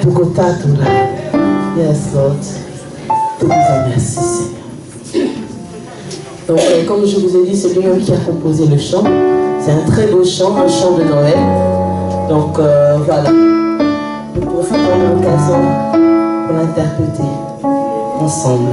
Bukotatula. Yes, Lord. Tout nous en merci, Seigneur. Donc, comme je vous ai dit, c'est lui-même qui a composé le chant. C'est un très beau chant, un chant de Noël. Donc, voilà. Nous profitons de l'occasion pour l'interpréter ensemble.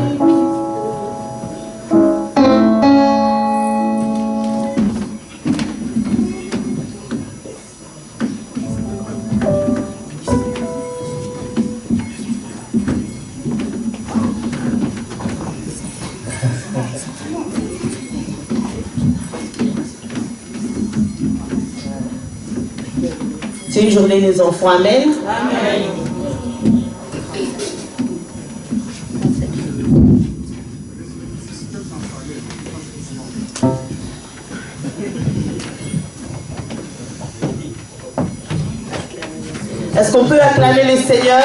C'est une journée des enfants, amen. Amen. Est-ce qu'on peut acclamer le Seigneur?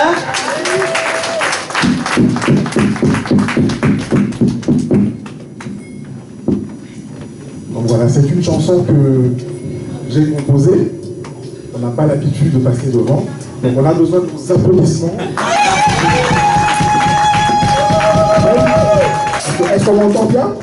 Donc voilà, c'est une chanson que j'ai composée. On n'a pas l'habitude de passer devant. Donc on a besoin de vos applaudissements. Est-ce qu'on m'entend bien?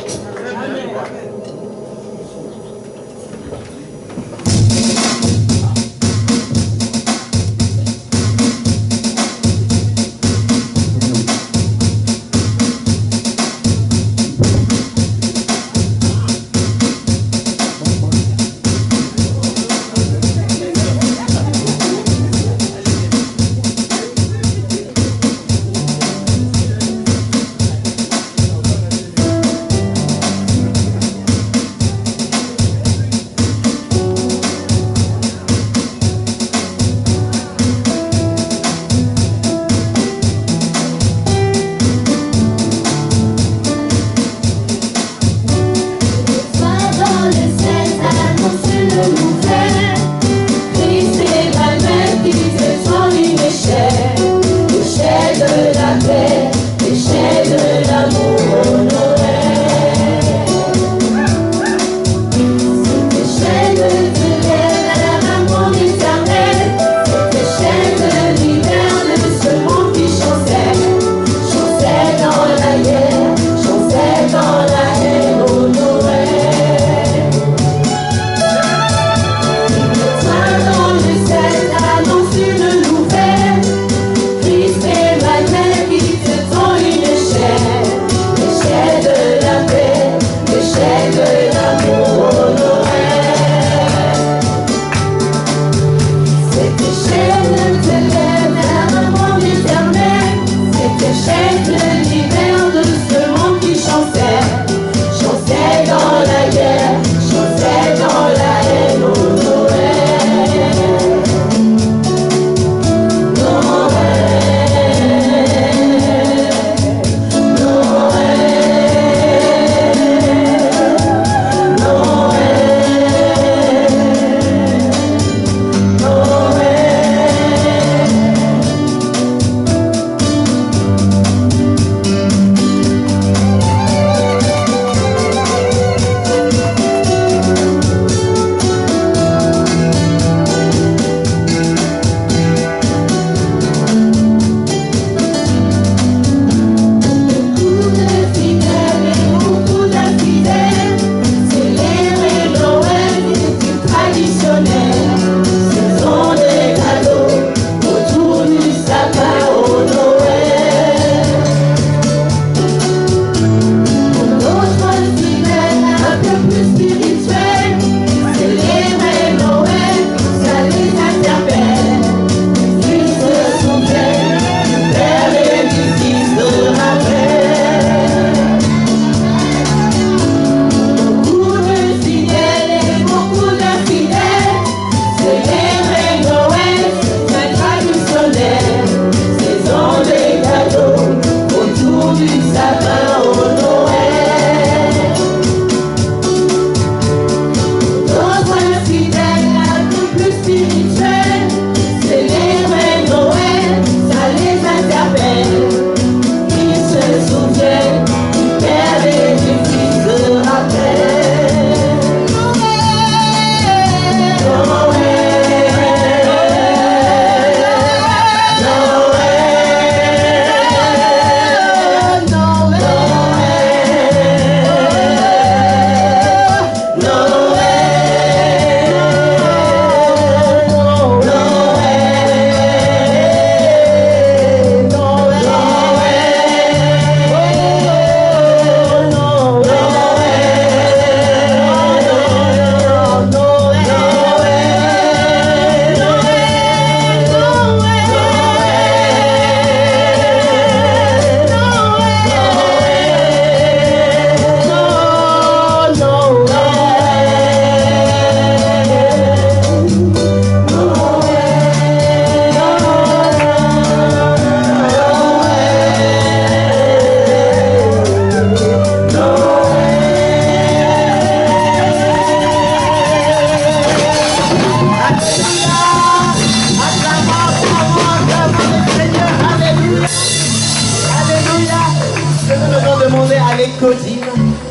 Codine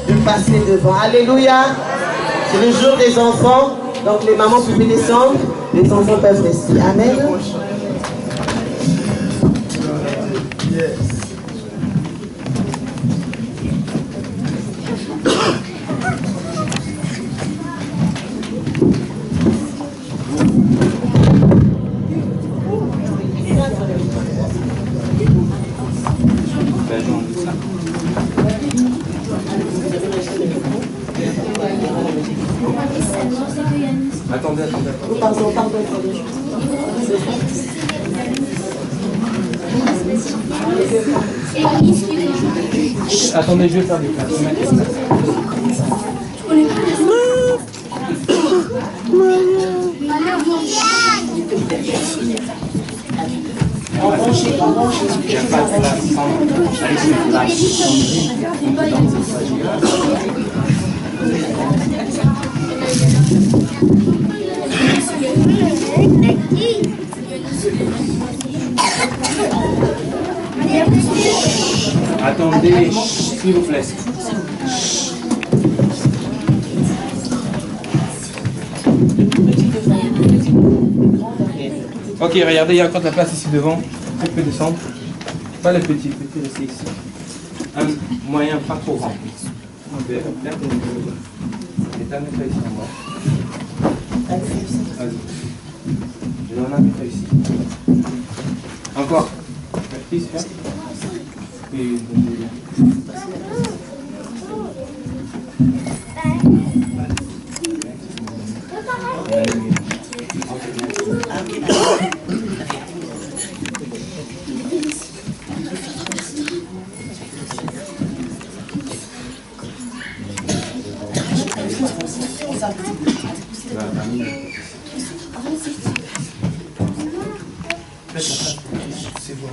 de passer devant. Alléluia. C'est le jour des enfants. Donc les mamans peuvent descendre, les enfants peuvent rester. Amen. Attendez. Pardon. Attendez, je vais faire des classes. Attendez, s'il vous plaît. Ok, regardez, il y a encore de la place ici devant. Vous pouvez descendre. Pas le petit, restez ici. Un moyen pas trop grand. Et t'as un ici en bas. Vas-y. Je donne un ici. Encore. Ici, viens. Oui, c'est bon.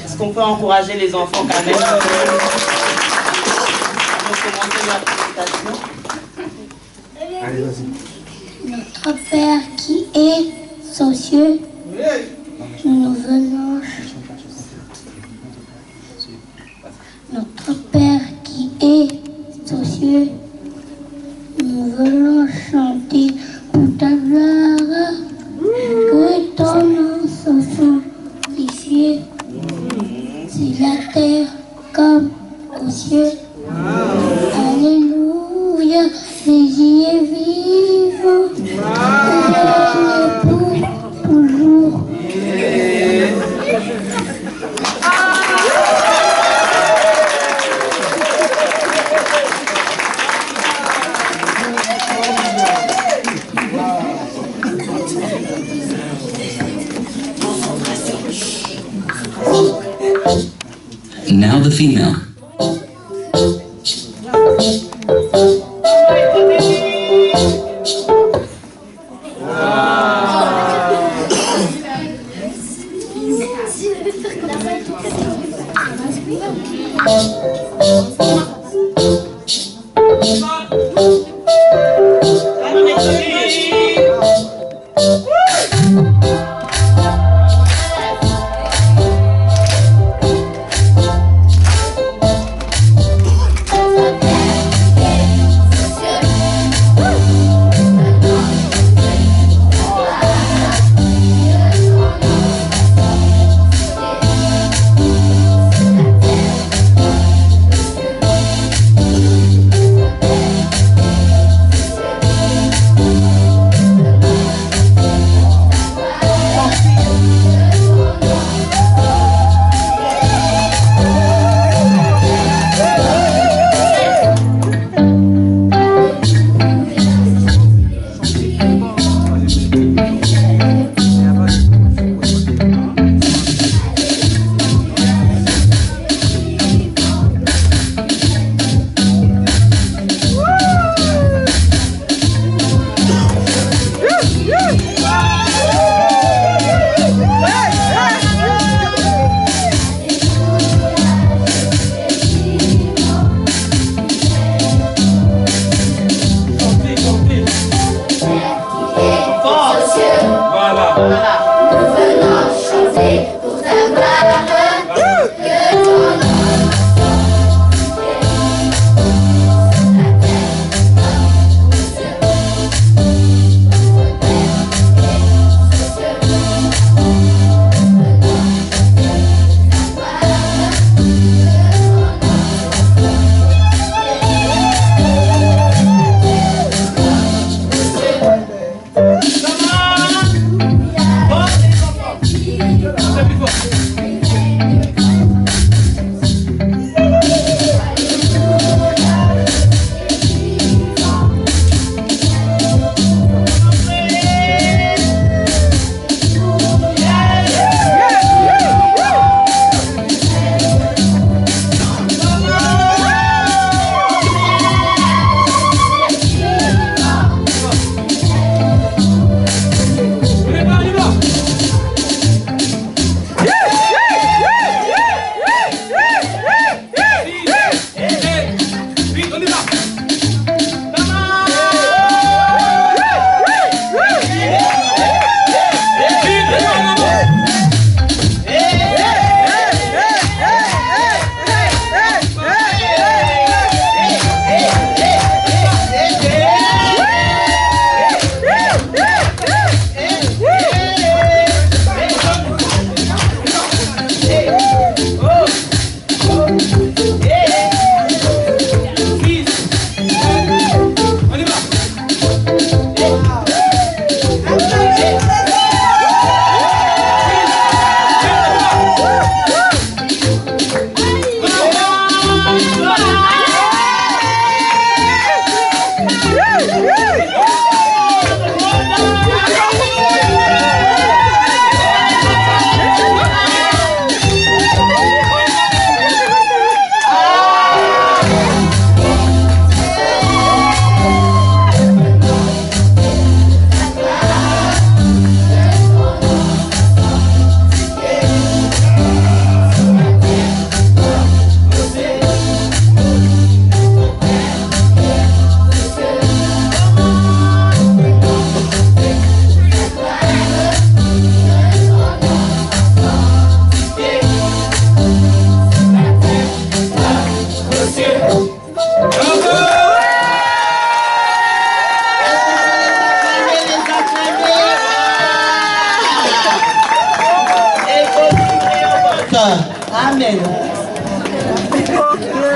Est-ce qu'on peut encourager les enfants quand même avant de commencer la présentation? Allez, vas-y. Notre Père qui est aux cieux, nous venons. Notre Père qui est aux cieux, nous venons chanter pour ta gloire, que ton nom soit sanctifié, sur la terre comme aux cieux. Alléluia, Jésus est vivant, il est pour toujours. Now the female.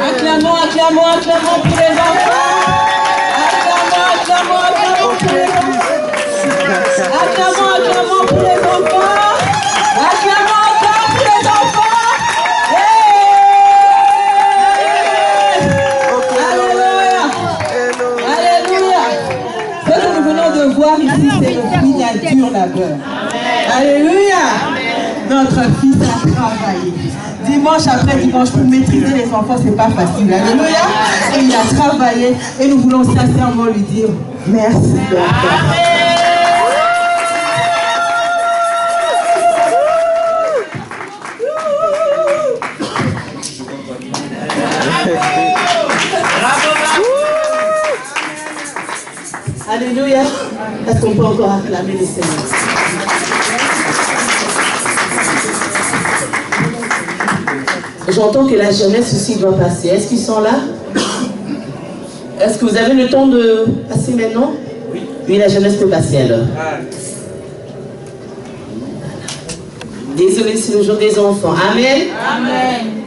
Acclamons, acclamons, acclamons pour les enfants. Acclamons, acclamons, acclamons pour les enfants. Acclamons, acclamons pour les enfants. Acclamons encore pour les enfants. Alléluia. Alléluia. Ce que nous venons de voir ici, c'est le fruit d'un dur labeur. Alléluia. Notre fils a travaillé. Dimanche après dimanche, pour maîtriser les enfants, c'est pas facile. Alléluia. Et il a travaillé et nous voulons sincèrement lui dire merci. Alléluia. Est-ce qu'on peut encore acclamer le Seigneur? J'entends que la jeunesse aussi doit passer. Est-ce qu'ils sont là? Est-ce que vous avez le temps de passer maintenant? Oui, la jeunesse peut passer alors. Désolé, c'est le jour des enfants. Amen. Amen.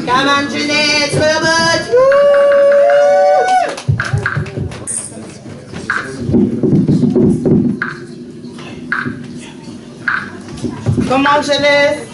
Come on, Jeanette, Robert. Come on, Jeanette.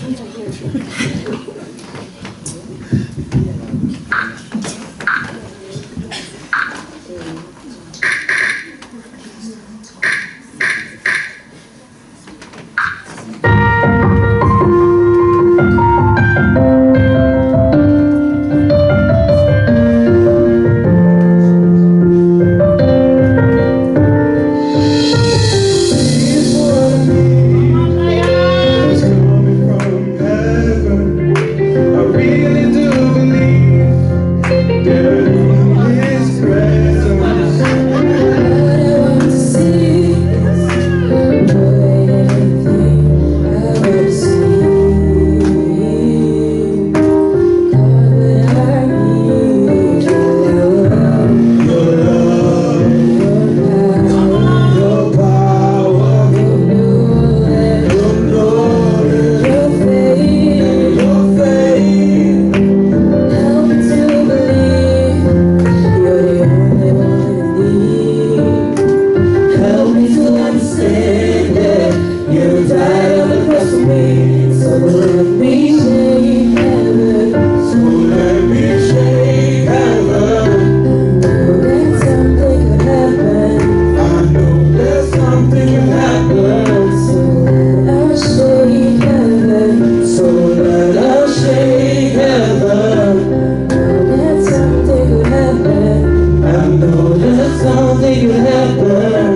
Something could happen.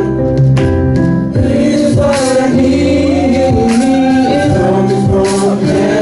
Here's what I need. It's coming from heaven.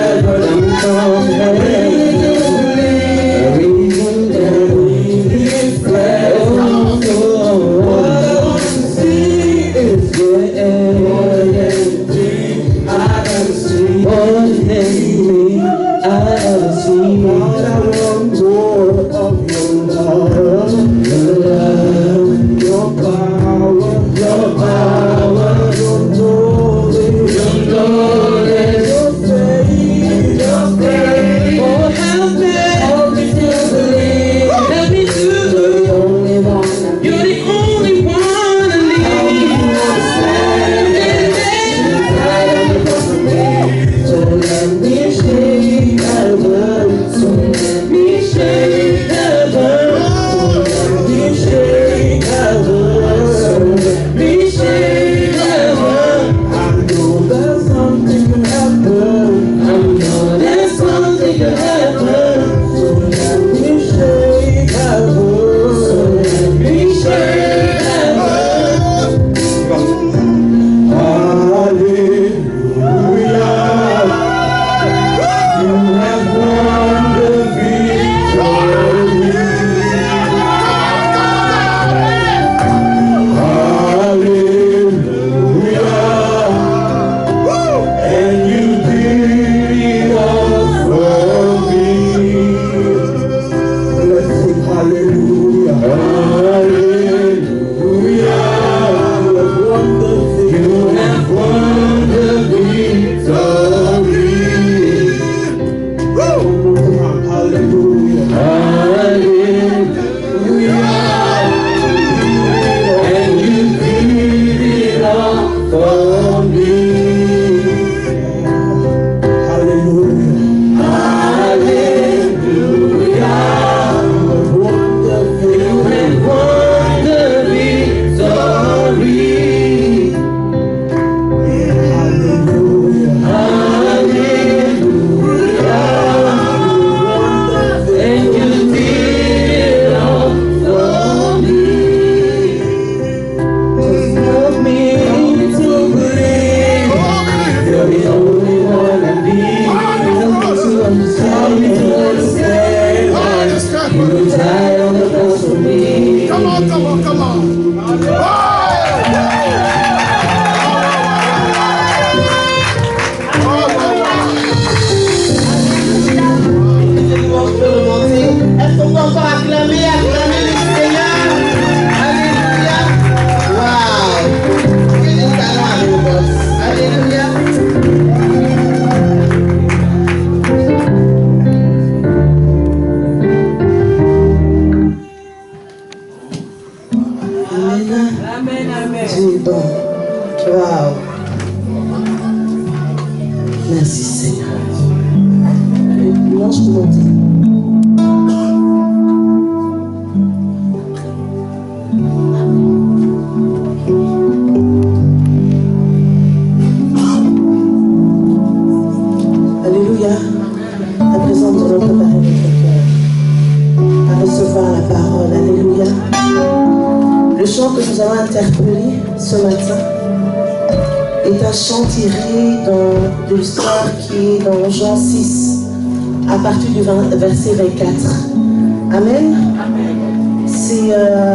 Merci Seigneur. Dimanche pour monter. Alléluia. À présent, nous allons préparer notre cœur à recevoir la parole. Alléluia. Le chant que nous allons interpeller ce matin est un chant tiré de l'histoire qui est dans Jean 6, à partir du verset 24. Amen. C'était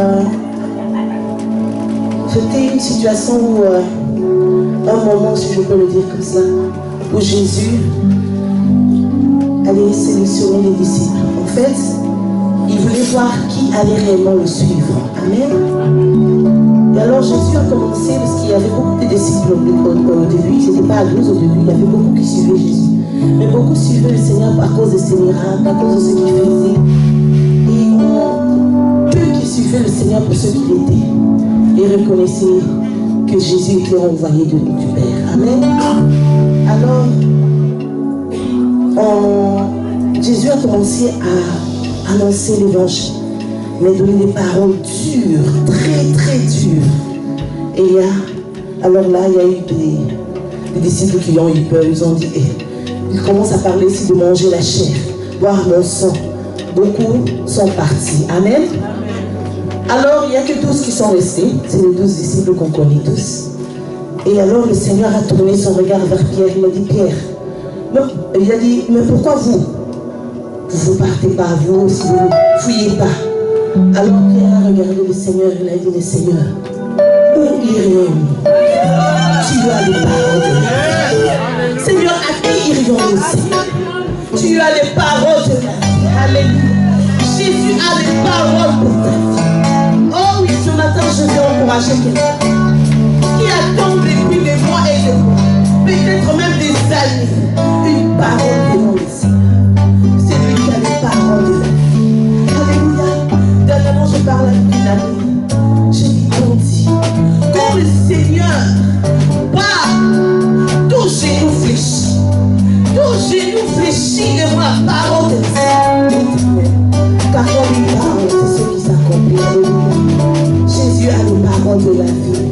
une situation où, un moment, si je peux le dire comme ça, où Jésus allait sélectionner les disciples. En fait, il voulait voir qui allait réellement le suivre. Amen. Et alors Jésus a commencé, parce qu'il y avait beaucoup de disciples au début, ils n'étaient pas à 12 au début, il y avait beaucoup qui suivaient Jésus. Mais beaucoup suivaient le Seigneur à cause de ses miracles, à cause de ce qu'il faisait. Et peu qui suivaient le Seigneur pour ce qu'il était. Et reconnaissaient que Jésus était envoyé du Père. Amen. Alors, Jésus a commencé à annoncer l'évangile, mais donner des paroles dures, très très dures. Et alors là, il y a eu des disciples qui ont eu peur. Ils ont dit, ils commencent à parler ici de manger la chair, boire mon sang. Beaucoup sont partis. Amen. Alors, il n'y a que 12 qui sont restés. C'est les 12 disciples qu'on connaît tous. Et alors, le Seigneur a tourné son regard vers Pierre. Il a dit, Pierre, il a dit, mais pourquoi vous ne partez pas, vous aussi, vous ne fuyez pas. Alors Pierre a regardé le Seigneur, il a dit, le Seigneur, où irions-nous? Tu as les paroles de la vie. Seigneur, à qui irions-nous, Seigneur? Tu as les paroles de la vie. Alléluia. Jésus a les paroles pour ta vie. Oh oui, ce matin, je vais encourager quelqu'un qui attend depuis des mois et des mois, peut-être même des années, une parole venant du Seigneur. C'est lui qui a les paroles de la vie. Alléluia. Dernièrement, je parle avec une amie. J'ai dit, on dit, quand le Seigneur parle, tout genou fléchit. Tout genou fléchit devant la parole de Dieu. Car quand il parle, c'est ce qui s'accomplit. Alléluia. Jésus a les paroles de la vie.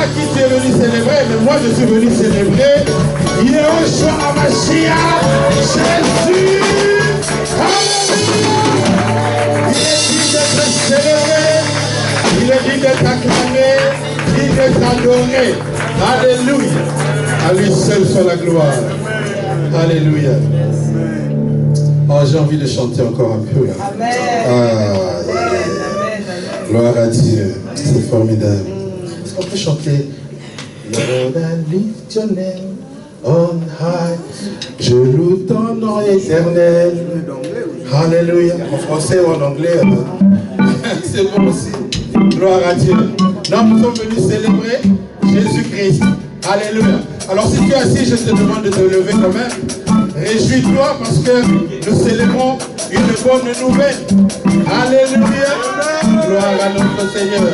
pas qui tu es venu célébrer, mais moi je suis venu célébrer Yehoshua Hamashiach, Jésus. Alléluia. Il est dit d'être célébré, il est dit d'être acclamé, il est d'être adoré. Alléluia. À lui seul soit la gloire. Alléluia. Oh, j'ai envie de chanter encore un peu là. Amen. Gloire à Dieu. C'est formidable. Est-ce qu'on peut chanter Lord, I lift your name on high. Je loue ton nom éternel. Alléluia. En français ou en anglais, c'est bon aussi. Gloire à Dieu. Non, nous sommes venus célébrer Jésus-Christ. Alléluia. Alors si tu es assis, je te demande de te lever quand même. Réjouis-toi parce que nous célébrons une bonne nouvelle. Alléluia. Gloire à notre Seigneur.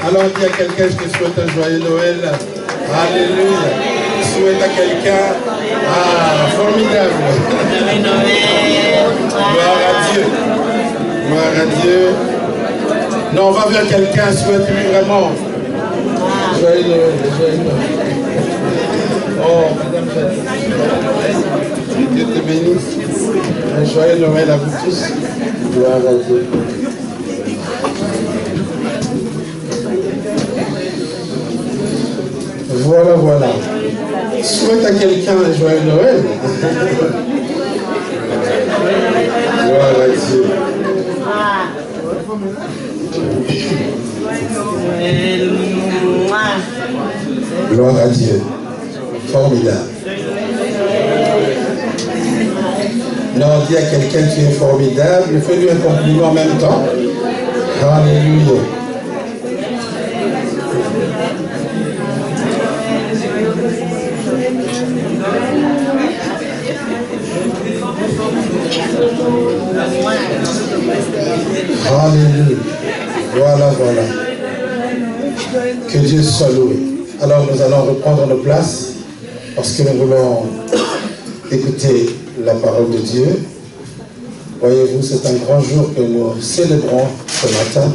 Alors dis à quelqu'un, je te souhaite un joyeux Noël. Alléluia. Je souhaite à quelqu'un, formidable. Gloire à Dieu. Gloire à Dieu. Non, on va vers quelqu'un, souhaite-lui vraiment. Joyeux Noël, joyeux Noël. Oh, madame, Dieu te bénisse. Un joyeux Noël à vous tous. Gloire à Dieu. Voilà, voilà. Souhaite à quelqu'un un joyeux Noël. Gloire à Dieu. Gloire à Dieu. Formidable. Non, dis à quelqu'un qui est formidable, fais-lui un compliment en même temps. Alléluia. Alléluia. Voilà, voilà. Que Dieu soit loué. Alors nous allons reprendre nos places parce que nous voulons écouter la parole de Dieu. Voyez-vous, c'est un grand jour que nous célébrons ce matin.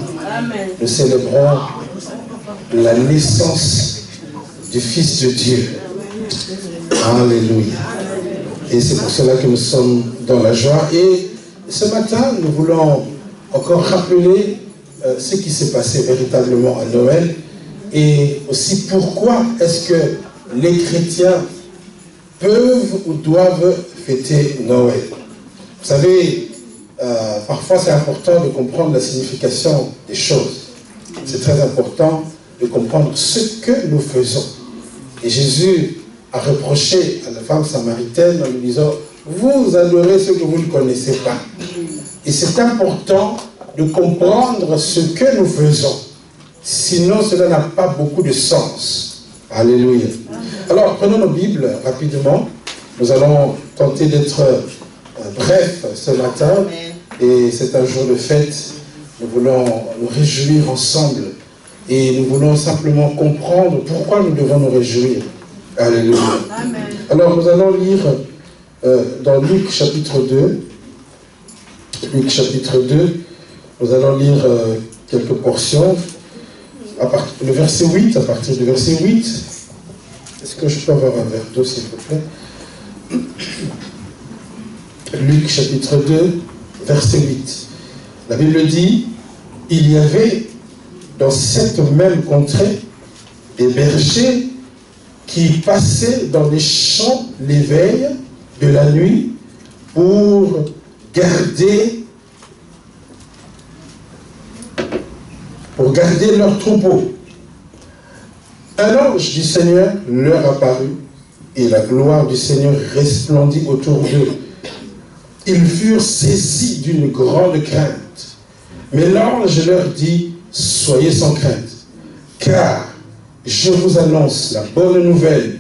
Nous célébrons la naissance du Fils de Dieu. Alléluia. Et c'est pour cela que nous sommes dans la joie. Et ce matin, nous voulons encore rappeler ce qui s'est passé véritablement à Noël et aussi pourquoi est-ce que les chrétiens peuvent ou doivent fêter Noël. Vous savez, parfois c'est important de comprendre la signification des choses. C'est très important de comprendre ce que nous faisons. Et Jésus a reproché à la femme samaritaine en lui disant « Vous adorez ce que vous ne connaissez pas ». Et c'est important de comprendre ce que nous faisons. Sinon, cela n'a pas beaucoup de sens. Alléluia. Alors, prenons nos Bibles rapidement. Nous allons tenter d'être bref ce matin. Et c'est un jour de fête. Nous voulons nous réjouir ensemble. Et nous voulons simplement comprendre pourquoi nous devons nous réjouir. Alléluia. Amen. Alors, nous allons lire dans Luc chapitre 2. Luc chapitre 2. Nous allons lire quelques portions. Le verset 8, à partir du verset 8. Est-ce que je peux avoir un verre d'eau, s'il vous plaît? Luc chapitre 2, verset 8. La Bible dit, il y avait dans cette même contrée des bergers qui passaient dans les champs les veilles de la nuit pour garder leurs troupeaux. Un ange du Seigneur leur apparut et la gloire du Seigneur resplendit autour d'eux. Ils furent saisis d'une grande crainte. Mais l'ange leur dit, soyez sans crainte, car je vous annonce la bonne nouvelle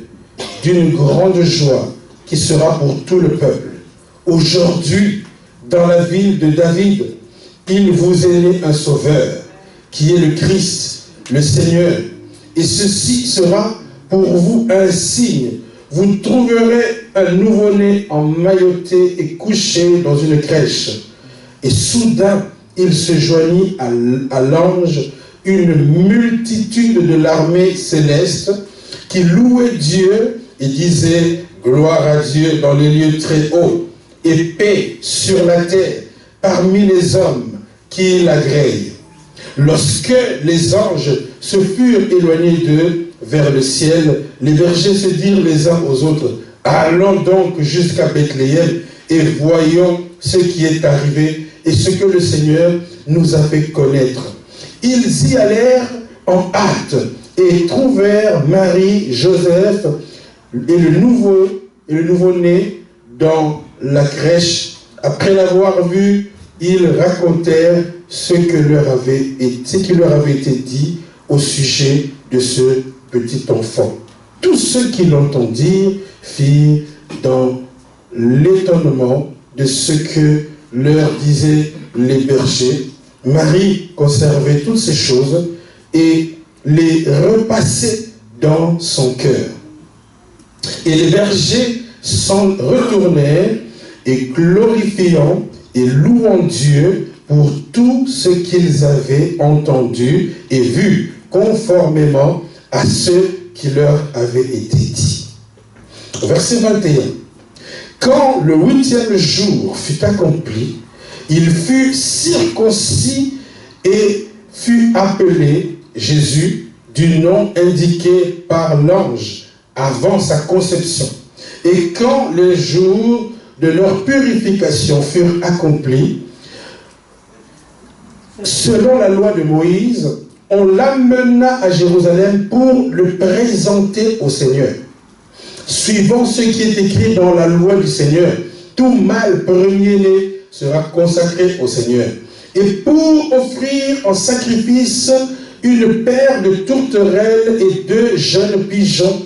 d'une grande joie qui sera pour tout le peuple. Aujourd'hui, dans la ville de David, il vous est né un sauveur, qui est le Christ, le Seigneur. Et ceci sera pour vous un signe. Vous trouverez un nouveau-né emmailloté et couché dans une crèche. Et soudain, il se joignit à l'ange une multitude de l'armée céleste qui louait Dieu et disait « Gloire à Dieu dans les lieux très hauts et paix sur la terre parmi les hommes qui l'agréent. » Lorsque les anges se furent éloignés d'eux vers le ciel, les bergers se dirent les uns aux autres, « Allons donc jusqu'à Bethléem et voyons ce qui est arrivé et ce que le Seigneur nous a fait connaître. » Ils y allèrent en hâte et trouvèrent Marie, Joseph et le nouveau-né dans la crèche. Après l'avoir vu, ils racontèrent ce qui leur avait été dit au sujet de ce petit enfant. Tous ceux qui l'entendirent firent dans l'étonnement de ce que leur disaient les bergers. Marie conservait toutes ces choses et les repassait dans son cœur. Et les bergers s'en retournèrent et glorifiant et louant Dieu pour tout ce qu'ils avaient entendu et vu, conformément à ce qui leur avait été dit. Verset 21. Quand le 8e jour fut accompli, il fut circoncis et fut appelé Jésus du nom indiqué par l'ange avant sa conception. Et quand les jours de leur purification furent accomplis, selon la loi de Moïse, on l'amena à Jérusalem pour le présenter au Seigneur. Suivant ce qui est écrit dans la loi du Seigneur, tout mâle premier-né sera consacré au Seigneur. Et pour offrir en sacrifice une paire de tourterelles et 2 jeunes pigeons,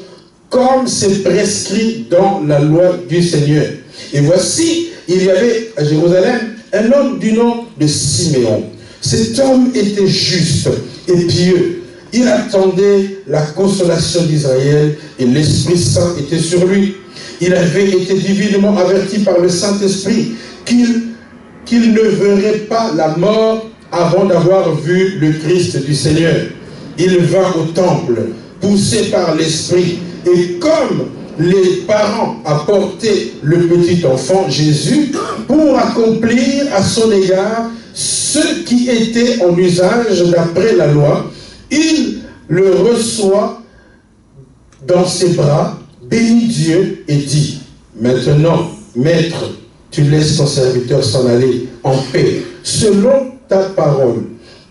comme c'est prescrit dans la loi du Seigneur. Et voici, il y avait à Jérusalem un homme du nom de Siméon. Cet homme était juste et pieux. Il attendait la consolation d'Israël et l'Esprit Saint était sur lui. Il avait été divinement averti par le Saint-Esprit qu'il ne verrait pas la mort avant d'avoir vu le Christ du Seigneur. Il vint au temple, poussé par l'Esprit, et comme les parents apportaient le petit enfant Jésus pour accomplir à son égard ce qui était en usage d'après la loi, il le reçoit dans ses bras, bénit Dieu et dit, maintenant, maître, tu laisses ton serviteur s'en aller en paix, selon ta parole.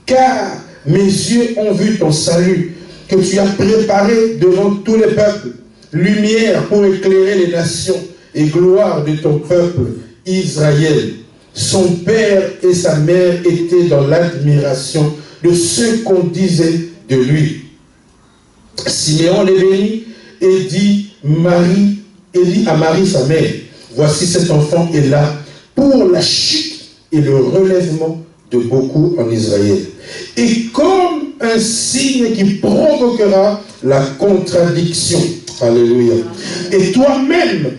Car mes yeux ont vu ton salut, que tu as préparé devant tous les peuples, lumière pour éclairer les nations et gloire de ton peuple, Israël. Son père et sa mère étaient dans l'admiration de ce qu'on disait de lui. Siméon les bénit et dit à Marie sa mère, voici cet enfant est là pour la chute et le relèvement de beaucoup en Israël. Et comme un signe qui provoquera la contradiction. Alléluia. Et toi-même,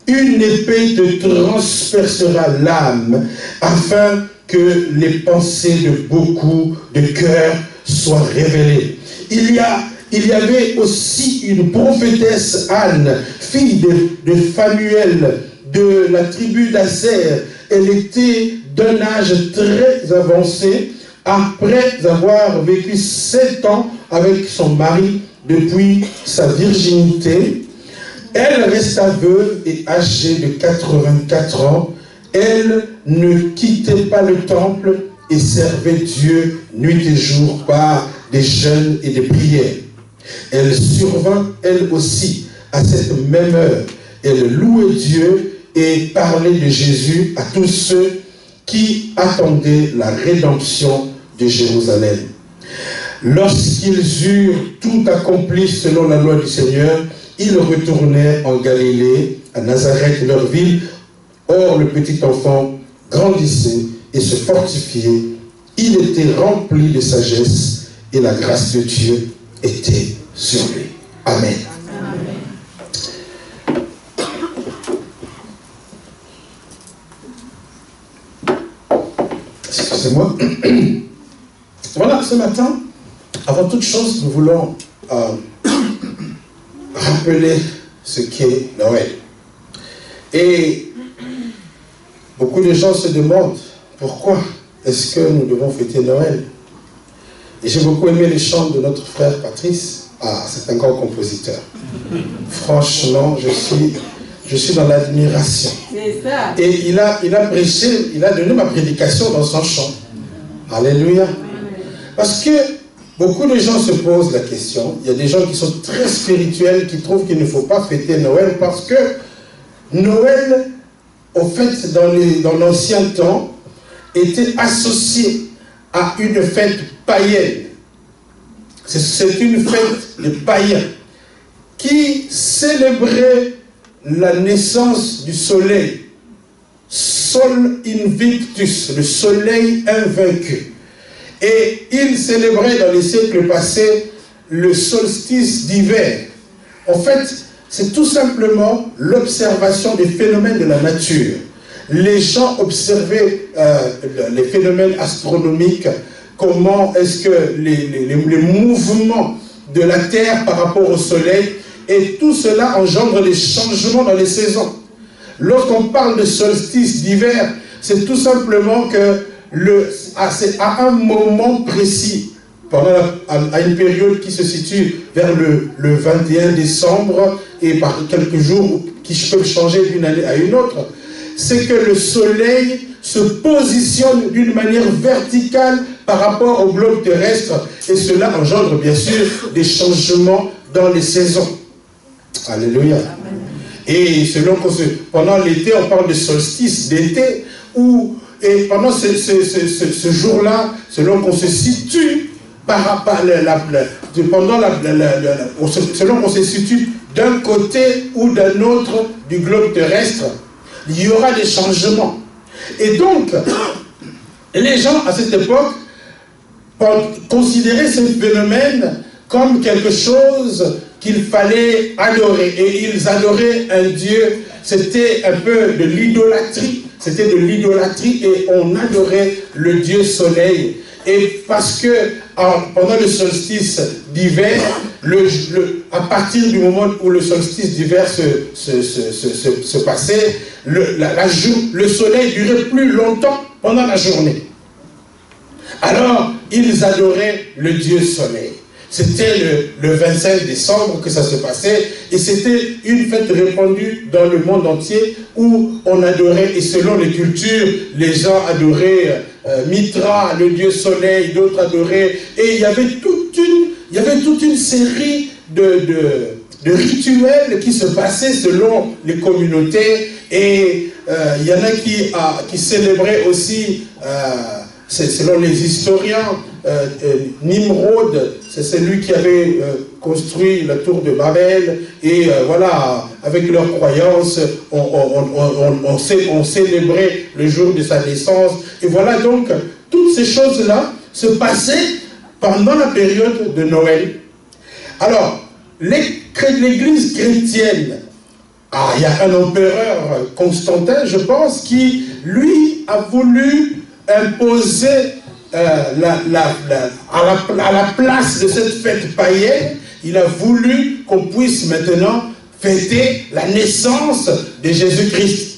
une épée te transpercera l'âme, afin que les pensées de beaucoup de cœurs soient révélées. Il y avait aussi une prophétesse Anne, fille de Phanuel, de la tribu d'Aser. Elle était d'un âge très avancé, après avoir vécu 7 ans avec son mari depuis sa virginité. Elle resta veuve et âgée de 84 ans. Elle ne quittait pas le temple et servait Dieu nuit et jour par des jeûnes et des prières. Elle survint, elle aussi, à cette même heure. Elle louait Dieu et parlait de Jésus à tous ceux qui attendaient la rédemption de Jérusalem. Lorsqu'ils eurent tout accompli selon la loi du Seigneur, ils retournèrent en Galilée, à Nazareth, leur ville. Or, le petit enfant grandissait et se fortifiait. Il était rempli de sagesse et la grâce de Dieu était sur lui. Amen. Excusez-moi. Voilà, ce matin, avant toute chose, nous voulons rappeler ce qu'est Noël. Et beaucoup de gens se demandent pourquoi est-ce que nous devons fêter Noël. Et j'ai beaucoup aimé les chants de notre frère Patrice. Ah, c'est un grand compositeur. Franchement, je suis dans l'admiration. Et il a prêché, il a donné ma prédication dans son chant. Alléluia. Parce que beaucoup de gens se posent la question. Il y a des gens qui sont très spirituels, qui trouvent qu'il ne faut pas fêter Noël parce que Noël, au fait, dans l'ancien temps, était associé à une fête païenne. C'est une fête de païens qui célébrait la naissance du soleil. Sol invictus, le soleil invaincu. Et il célébrait dans les siècles passés le solstice d'hiver. En fait, c'est tout simplement l'observation des phénomènes de la nature. Les gens observaient les phénomènes astronomiques, comment est-ce que les mouvements de la Terre par rapport au Soleil, et tout cela engendre des changements dans les saisons. Lorsqu'on parle de solstice d'hiver, c'est tout simplement que à un moment précis, à une période qui se situe vers le 21 décembre et par quelques jours qui peuvent changer d'une année à une autre, c'est que le soleil se positionne d'une manière verticale par rapport au globe terrestre et cela engendre bien sûr des changements dans les saisons. Alléluia. Et selon pendant l'été, on parle de solstice d'été, et pendant ce jour-là, selon qu'on se situe selon qu'on se situe d'un côté ou d'un autre du globe terrestre, il y aura des changements. Et donc, les gens à cette époque considéraient ce phénomène comme quelque chose qu'il fallait adorer. Et ils adoraient un Dieu. C'était un peu de l'idolâtrie. C'était de l'idolâtrie et on adorait le Dieu soleil. Et parce que pendant le solstice d'hiver, à partir du moment où le solstice d'hiver se passait, le soleil durait plus longtemps pendant la journée. Alors, ils adoraient le Dieu soleil. C'était le 25 décembre que ça se passait, et c'était une fête répandue dans le monde entier où on adorait, et selon les cultures, les gens adoraient Mitra, le dieu soleil, d'autres adoraient, et il y avait toute une série de rituels qui se passaient selon les communautés, et il y en a qui célébraient aussi, selon les historiens, Nimrod, c'est celui qui avait construit la tour de Babel, et voilà, avec leurs croyances, on célébrait le jour de sa naissance, et voilà, donc, toutes ces choses-là se passaient pendant la période de Noël. Alors, l'Église chrétienne, il y a un empereur, Constantin, je pense, qui, lui, a voulu imposer à la place de cette fête païenne, il a voulu qu'on puisse maintenant fêter la naissance de Jésus-Christ.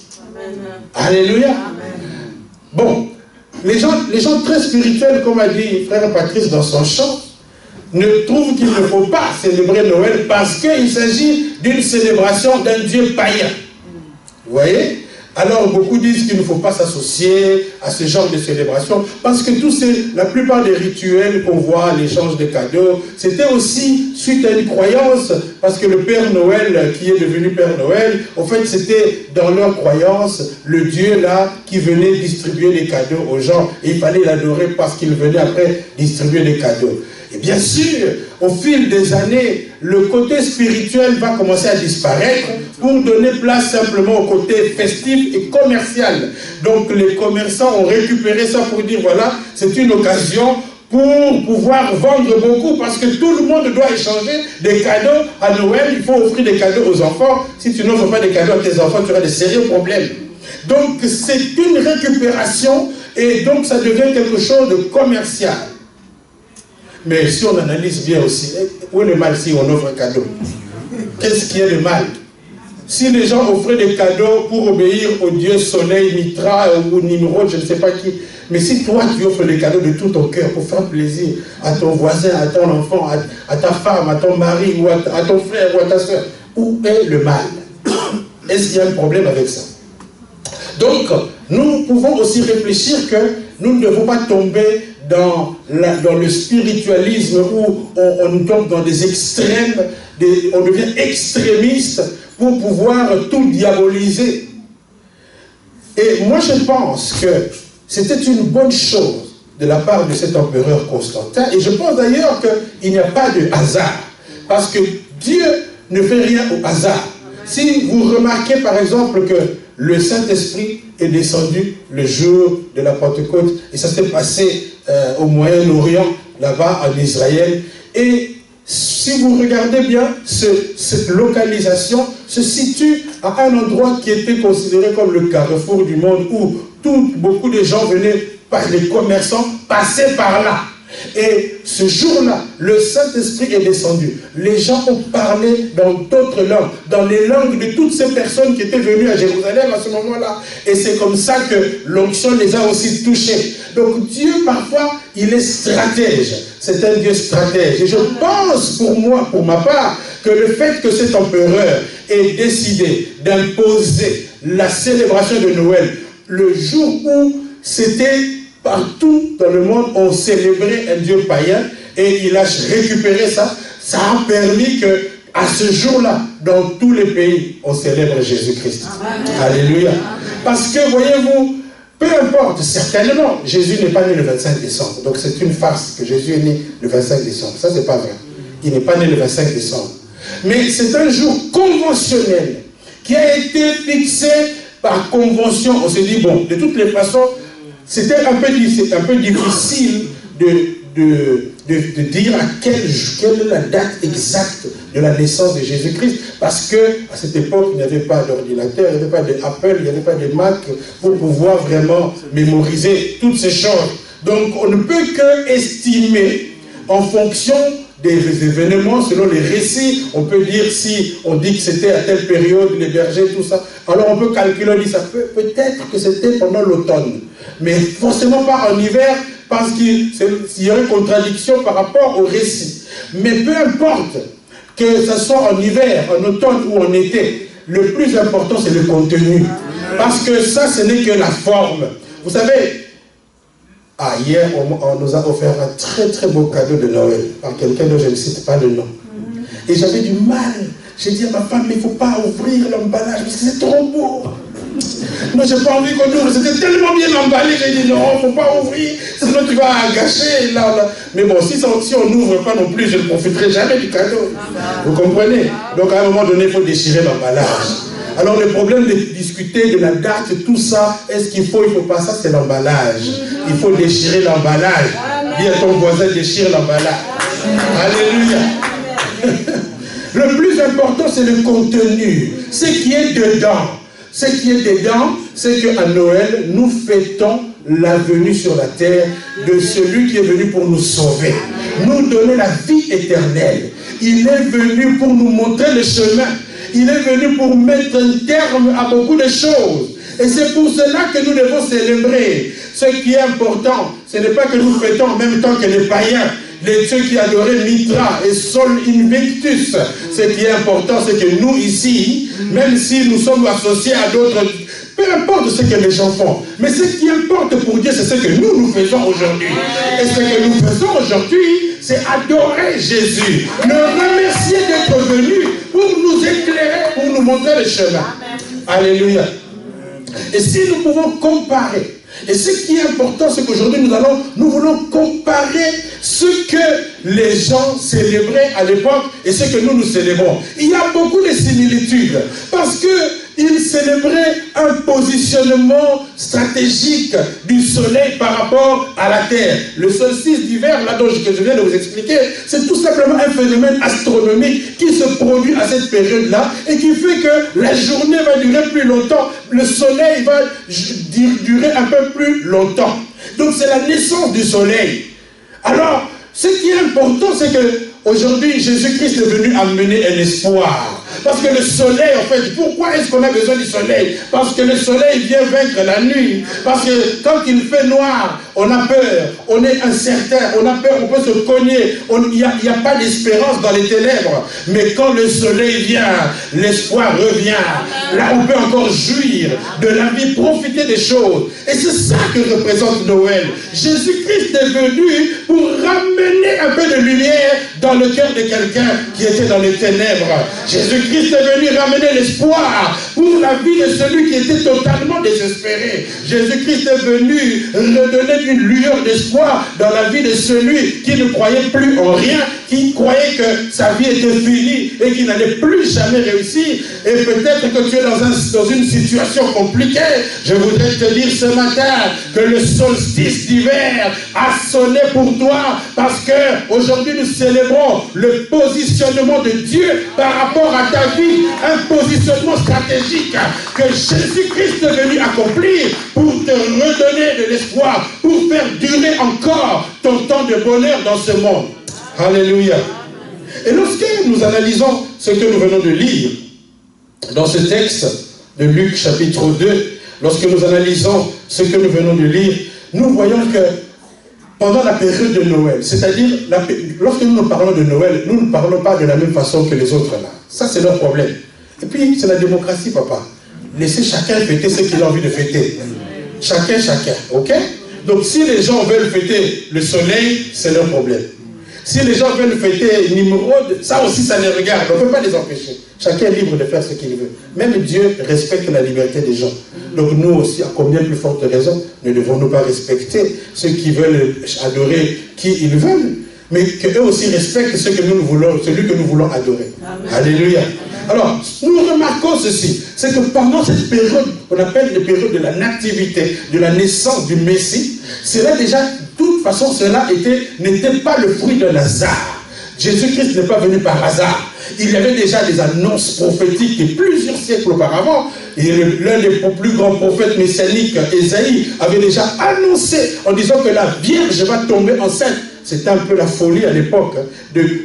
Alléluia. Amen. Bon, les gens très spirituels, comme a dit frère Patrice dans son chant, ne trouvent qu'il ne faut pas célébrer Noël parce qu'il s'agit d'une célébration d'un Dieu païen. Vous voyez? Alors beaucoup disent qu'il ne faut pas s'associer à ce genre de célébration parce que la plupart des rituels qu'on voit, l'échange de cadeaux, c'était aussi suite à une croyance, parce que le Père Noël qui est devenu Père Noël, en fait c'était dans leur croyance le Dieu là qui venait distribuer les cadeaux aux gens, et il fallait l'adorer parce qu'il venait après distribuer les cadeaux. Et bien sûr, au fil des années, le côté spirituel va commencer à disparaître pour donner place simplement au côté festif et commercial. Donc les commerçants ont récupéré ça pour dire voilà, c'est une occasion pour pouvoir vendre beaucoup, parce que tout le monde doit échanger des cadeaux à Noël. Il faut offrir des cadeaux aux enfants. Si tu n'offres pas des cadeaux à tes enfants, tu auras des sérieux problèmes. Donc c'est une récupération, et donc ça devient quelque chose de commercial. Mais si on analyse bien aussi, où est le mal si on offre un cadeau? Qu'est-ce qui est le mal? Si les gens offraient des cadeaux pour obéir au dieu soleil, Mitra ou Nimrod, je ne sais pas qui, mais si toi tu offres des cadeaux de tout ton cœur pour faire plaisir à ton voisin, à ton enfant, à ta femme, à ton mari, ou à ton frère ou à ta soeur, où est le mal? Est-ce qu'il y a un problème avec ça? Donc, nous pouvons aussi réfléchir que nous ne devons pas tomber dans le spiritualisme où on tombe dans des extrêmes, on devient extrémiste pour pouvoir tout diaboliser. Et moi je pense que c'était une bonne chose de la part de cet empereur Constantin, et je pense d'ailleurs qu'il n'y a pas de hasard, parce que Dieu ne fait rien au hasard. Si vous remarquez par exemple que le Saint-Esprit est descendu le jour de la Pentecôte, et ça s'est passé au Moyen-Orient, là-bas en Israël, et si vous regardez bien, cette localisation se situe à un endroit qui était considéré comme le carrefour du monde, où beaucoup de gens venaient, par les commerçants, passaient par là. Et ce jour-là, le Saint-Esprit est descendu. Les gens ont parlé dans d'autres langues, dans les langues de toutes ces personnes qui étaient venues à Jérusalem à ce moment-là. Et c'est comme ça que l'onction les a aussi touchés. Donc Dieu, parfois, il est stratège. C'est un Dieu stratège. Et je pense, pour ma part, que le fait que cet empereur ait décidé d'imposer la célébration de Noël le jour où c'était partout dans le monde, on célébrait un Dieu païen, et il a récupéré ça. Ça a permis que, à ce jour-là, dans tous les pays, on célèbre Jésus-Christ. Alléluia. Parce que, voyez-vous, peu importe, certainement, Jésus n'est pas né le 25 décembre. Donc c'est une farce que Jésus est né le 25 décembre. Ça, c'est pas vrai. Il n'est pas né le 25 décembre. Mais c'est un jour conventionnel qui a été fixé par convention. On s'est dit, bon, de toutes les façons, c'était un peu difficile de dire quelle est la date exacte de la naissance de Jésus-Christ, parce qu'à cette époque, il n'y avait pas d'ordinateur, il n'y avait pas d'Apple, il n'y avait pas de Mac pour pouvoir vraiment mémoriser toutes ces choses. Donc on ne peut que estimer en fonction des événements, selon les récits. On peut dire, si on dit que c'était à telle période, les bergers, tout ça, alors on peut calculer, on dit ça peut-être que c'était pendant l'automne, mais forcément pas en hiver, parce qu'il y aurait contradiction par rapport au récit. Mais peu importe que ce soit en hiver, en automne ou en été, le plus important c'est le contenu. Parce que ça, ce n'est que la forme. Vous savez, hier, on nous a offert un très très beau cadeau de Noël par quelqu'un dont je ne cite pas le nom. Et j'avais du mal. J'ai dit à ma femme, mais il ne faut pas ouvrir l'emballage parce que c'est trop beau. Non, j'ai pas envie qu'on ouvre. C'était tellement bien emballé. J'ai dit non, il ne faut pas ouvrir. Sinon tu vas gâcher. Là. Mais bon, si on n'ouvre pas non plus, je ne profiterai jamais du cadeau. Vous comprenez? Donc à un moment donné, il faut déchirer l'emballage. Alors le problème de discuter de la date, tout ça, est-ce qu'il faut, il ne faut pas, ça c'est l'emballage. Il faut déchirer l'emballage. Dis à ton voisin, déchire l'emballage. Alléluia. Le plus important, c'est le contenu. Ce qui est dedans. Ce qui est dedans, c'est qu'à Noël, nous fêtons la venue sur la terre de celui qui est venu pour nous sauver, nous donner la vie éternelle. Il est venu pour nous montrer le chemin. Il est venu pour mettre un terme à beaucoup de choses. Et c'est pour cela que nous devons célébrer. Ce qui est important, ce n'est pas que nous fêtons en même temps que les païens, ceux qui adoraient Mitra et Sol Invictus. Ce qui est important, c'est que nous ici, même si nous sommes associés à d'autres, peu importe ce que les gens font, mais ce qui importe pour Dieu, c'est ce que nous faisons aujourd'hui. Et ce que nous faisons aujourd'hui, c'est adorer Jésus, le remercier d'être venu pour nous éclairer, pour nous montrer le chemin. Alléluia. Et si nous pouvons comparer, et ce qui est important, c'est qu'aujourd'hui nous voulons comparer ce que les gens célébraient à l'époque et ce que nous célébrons. Il y a beaucoup de similitudes parce qu'ils célébraient un positionnement stratégique du soleil par rapport à la terre. Le solstice d'hiver, là dont je viens de vous expliquer, c'est tout simplement un phénomène astronomique qui se produit à cette période-là et qui fait que la journée va durer plus longtemps, le soleil va durer un peu plus longtemps. Donc c'est la naissance du soleil. Alors, ce qui est important, c'est que aujourd'hui, Jésus-Christ est venu amener un espoir. Parce que le soleil, en fait, pourquoi est-ce qu'on a besoin du soleil? Parce que le soleil vient vaincre la nuit. Parce que quand il fait noir, on a peur, on est incertain, on a peur, on peut se cogner, il n'y a pas d'espérance dans les ténèbres. Mais quand le soleil vient, l'espoir revient. Là, on peut encore jouir de la vie, profiter des choses. Et c'est ça que représente Noël. Jésus-Christ est venu pour ramener un peu de lumière dans le cœur de quelqu'un qui était dans les ténèbres. Jésus-Christ est venu ramener l'espoir pour la vie de celui qui était totalement désespéré. Jésus-Christ est venu redonner une lueur d'espoir dans la vie de celui qui ne croyait plus en rien, qui croyait que sa vie était finie et qui n'allait plus jamais réussir. Et peut-être que tu es dans une situation compliquée. Je voudrais te dire ce matin que le solstice d'hiver a sonné pour toi parce que aujourd'hui nous célébrons le positionnement de Dieu par rapport à ta vie, un positionnement stratégique que Jésus-Christ est venu accomplir pour te redonner de l'espoir, pour faire durer encore ton temps de bonheur dans ce monde. Alléluia. Et lorsque nous analysons ce que nous venons de lire dans ce texte de Luc chapitre 2, lorsque nous analysons ce que nous venons de lire, nous voyons que pendant la période de Noël, c'est-à-dire lorsque nous parlons de Noël, nous ne parlons pas de la même façon que les autres là. Ça c'est leur problème. Et puis c'est la démocratie, papa. Laissez chacun fêter ce qu'il a envie de fêter. Chacun, ok? Donc si les gens veulent fêter le soleil, c'est leur problème. Si les gens veulent fêter Nimrod, ça aussi ça les regarde, on ne peut pas les empêcher. Chacun est libre de faire ce qu'il veut. Même Dieu respecte la liberté des gens. Donc nous aussi, à combien plus forte raison, ne devons-nous pas respecter ceux qui veulent adorer qui ils veulent, mais qu'eux aussi respectent celui que nous voulons adorer. Amen. Alléluia. Alors, nous remarquons ceci, c'est que pendant cette période, qu'on appelle la période de la nativité, de la naissance du Messie, cela déjà, de toute façon, cela n'était pas le fruit d'un hasard. Jésus-Christ n'est pas venu par hasard. Il y avait déjà des annonces prophétiques et plusieurs siècles auparavant. L'un des plus grands prophètes messianiques, Ésaïe, avait déjà annoncé en disant que la Vierge va tomber enceinte. C'était un peu la folie à l'époque.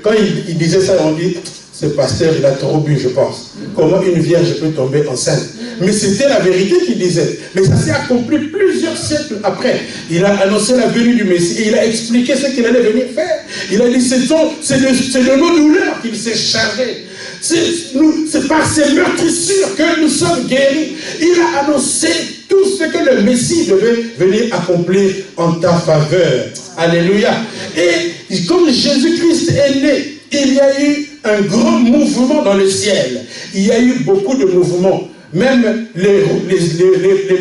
Quand il disait ça, on dit, ce pasteur, il a trop bu, je pense. Comment une vierge peut tomber enceinte? Mais c'était la vérité qu'il disait. Mais ça s'est accompli plusieurs siècles après. Il a annoncé la venue du Messie et il a expliqué ce qu'il allait venir faire. Il a dit, c'est de nos douleurs qu'il s'est chargé. C'est par ses meurtrissures que nous sommes guéris. Il a annoncé tout ce que le Messie devait venir accomplir en ta faveur. Alléluia. Et comme Jésus-Christ est né, il y a eu un grand mouvement dans le ciel. Il y a eu beaucoup de mouvements. Même les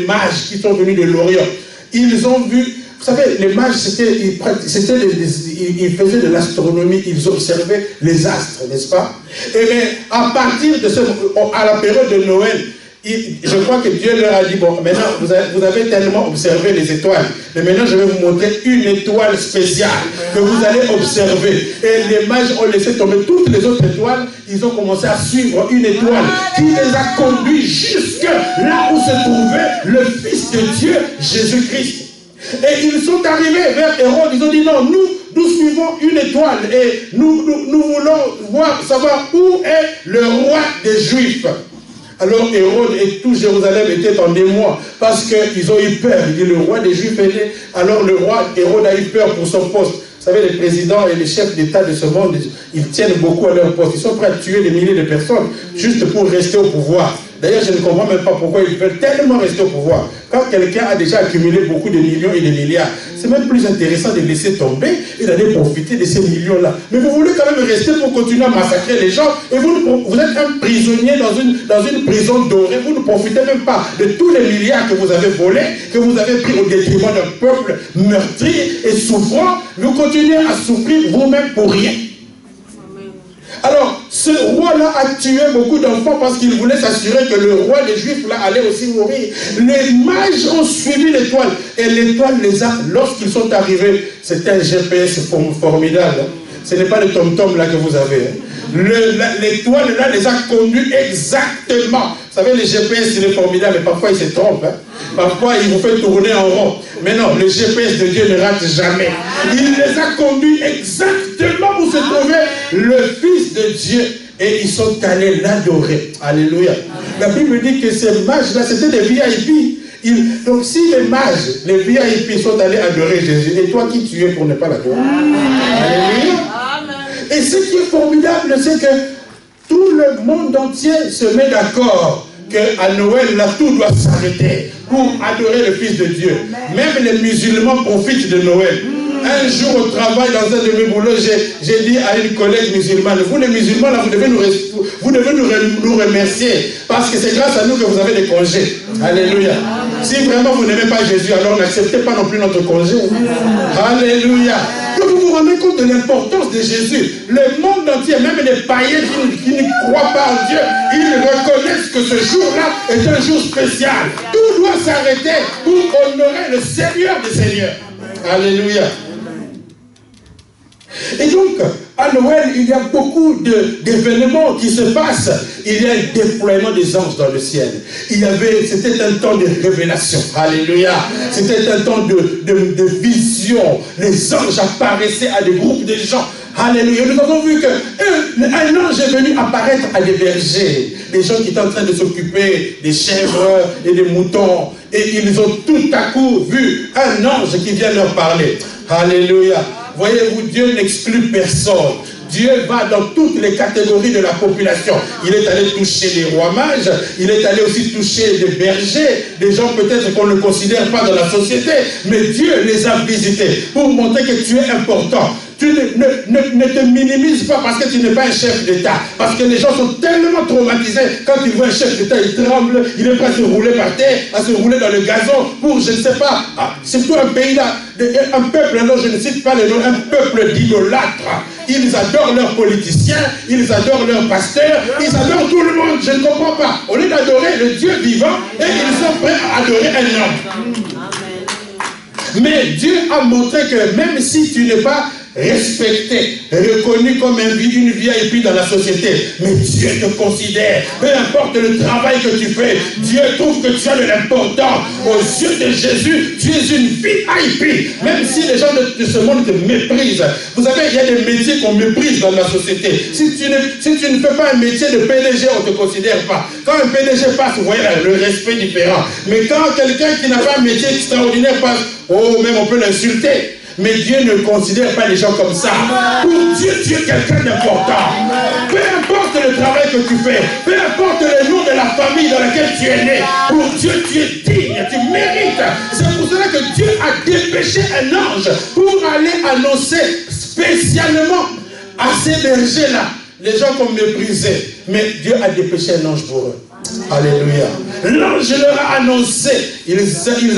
mages qui sont venus de l'Orient, ils ont vu, vous savez, les mages, ils faisaient de l'astronomie, ils observaient les astres, n'est-ce pas? Et bien, à partir de à la période de Noël, je crois que Dieu leur a dit, bon, maintenant, vous avez tellement observé les étoiles, mais maintenant, je vais vous montrer une étoile spéciale que vous allez observer. Et les mages ont laissé tomber toutes les autres étoiles, ils ont commencé à suivre une étoile qui les a conduits jusque là où se trouvait le Fils de Dieu, Jésus-Christ. Et ils sont arrivés vers Hérode, ils ont dit, non, nous suivons une étoile et nous voulons savoir où est le roi des Juifs. Alors Hérode et tout Jérusalem étaient en émoi parce qu'ils ont eu peur. Il dit, le roi des Juifs est né. Alors le roi Hérode a eu peur pour son poste. Vous savez, les présidents et les chefs d'État de ce monde, ils tiennent beaucoup à leur poste. Ils sont prêts à tuer des milliers de personnes juste pour rester au pouvoir. D'ailleurs, je ne comprends même pas pourquoi ils veulent tellement rester au pouvoir. Quand quelqu'un a déjà accumulé beaucoup de millions et de milliards, c'est même plus intéressant de laisser tomber et d'aller profiter de ces millions-là. Mais vous voulez quand même rester pour continuer à massacrer les gens et vous êtes un prisonnier dans une prison dorée. Vous ne profitez même pas de tous les milliards que vous avez volés, que vous avez pris au détriment d'un peuple meurtri et souffrant. Vous continuez à souffrir vous-même pour rien. Alors, ce roi-là a tué beaucoup d'enfants parce qu'il voulait s'assurer que le roi des Juifs là allait aussi mourir. Les mages ont suivi l'étoile et l'étoile les a, lorsqu'ils sont arrivés, c'était un GPS formidable. Ce n'est pas le tom-tom là que vous avez. L'étoile là les a conduits exactement. Vous savez, les GPS, il est formidable, mais parfois il se trompe. Parfois il vous fait tourner en rond. Mais non, le GPS de Dieu ne rate jamais. Il les a conduits exactement où se trouvait le Fils de Dieu. Et ils sont allés l'adorer. Alléluia. La Bible dit que ces mages-là, c'était des VIP. Donc si les mages, les VIP sont allés adorer Jésus, et toi qui tu es pour ne pas l'adorer? Alléluia. Et ce qui est formidable, c'est que tout le monde entier se met d'accord qu'à Noël, là, tout doit s'arrêter pour adorer le Fils de Dieu. Même les musulmans profitent de Noël. Un jour au travail, dans un de mes boulots, j'ai dit à une collègue musulmane, vous les musulmans, là, vous devez nous remercier, parce que c'est grâce à nous que vous avez des congés. Alléluia. Si vraiment vous n'aimez pas Jésus, alors n'acceptez pas non plus notre congé. Alléluia. Que vous vous rendez compte de l'importance de Jésus. Le monde entier, même les païens qui ne croient pas en Dieu, ils reconnaissent que ce jour-là est un jour spécial. Tout doit s'arrêter pour honorer le Seigneur des Seigneurs. Alléluia. Et donc, à Noël, il y a beaucoup d'événements qui se passent. Il y a un déploiement des anges dans le ciel. C'était un temps de révélation. Alléluia. C'était un temps de vision. Les anges apparaissaient à des groupes de gens. Alléluia. Nous avons vu qu'un ange est venu apparaître à des bergers. Des gens qui étaient en train de s'occuper des chèvres et des moutons. Et ils ont tout à coup vu un ange qui vient leur parler. Alléluia. Voyez-vous, Dieu n'exclut personne. Dieu va dans toutes les catégories de la population. Il est allé toucher les rois mages, il est allé aussi toucher des bergers, des gens peut-être qu'on ne considère pas dans la société, mais Dieu les a visités pour montrer que tu es important. Tu ne te minimises pas parce que tu n'es pas un chef d'État. Parce que les gens sont tellement traumatisés. Quand ils voient un chef d'État, ils tremblent. Il est prêt à se rouler par terre, à se rouler dans le gazon pour, je ne sais pas, surtout un pays là, un peuple, alors je ne cite pas le nom, un peuple d'idolâtres. Ils adorent leurs politiciens, ils adorent leurs pasteurs, ils adorent tout le monde. Je ne comprends pas. Au lieu d'adorer le Dieu vivant, et ils sont prêts à adorer un homme. Mais Dieu a montré que même si tu n'es pas respecté, reconnu comme une VIP dans la société. Mais Dieu te considère. Peu importe le travail que tu fais, Dieu trouve que tu as de l'important. Aux yeux de Jésus, tu es une VIP. Même si les gens de ce monde te méprisent. Vous savez, il y a des métiers qu'on méprise dans la société. Si tu ne fais pas un métier de PDG, on ne te considère pas. Quand un PDG passe, vous voyez là, le respect différent. Mais quand quelqu'un qui n'a pas un métier extraordinaire passe, oh, même on peut l'insulter. Mais Dieu ne considère pas les gens comme ça. Pour Dieu, tu es quelqu'un d'important. Peu importe le travail que tu fais, peu importe le nom de la famille dans laquelle tu es né, pour Dieu, tu es digne, tu mérites. C'est pour cela que Dieu a dépêché un ange pour aller annoncer spécialement à ces bergers-là, les gens qu'on méprisait. Mais Dieu a dépêché un ange pour eux. Alléluia. L'ange leur a annoncé, ils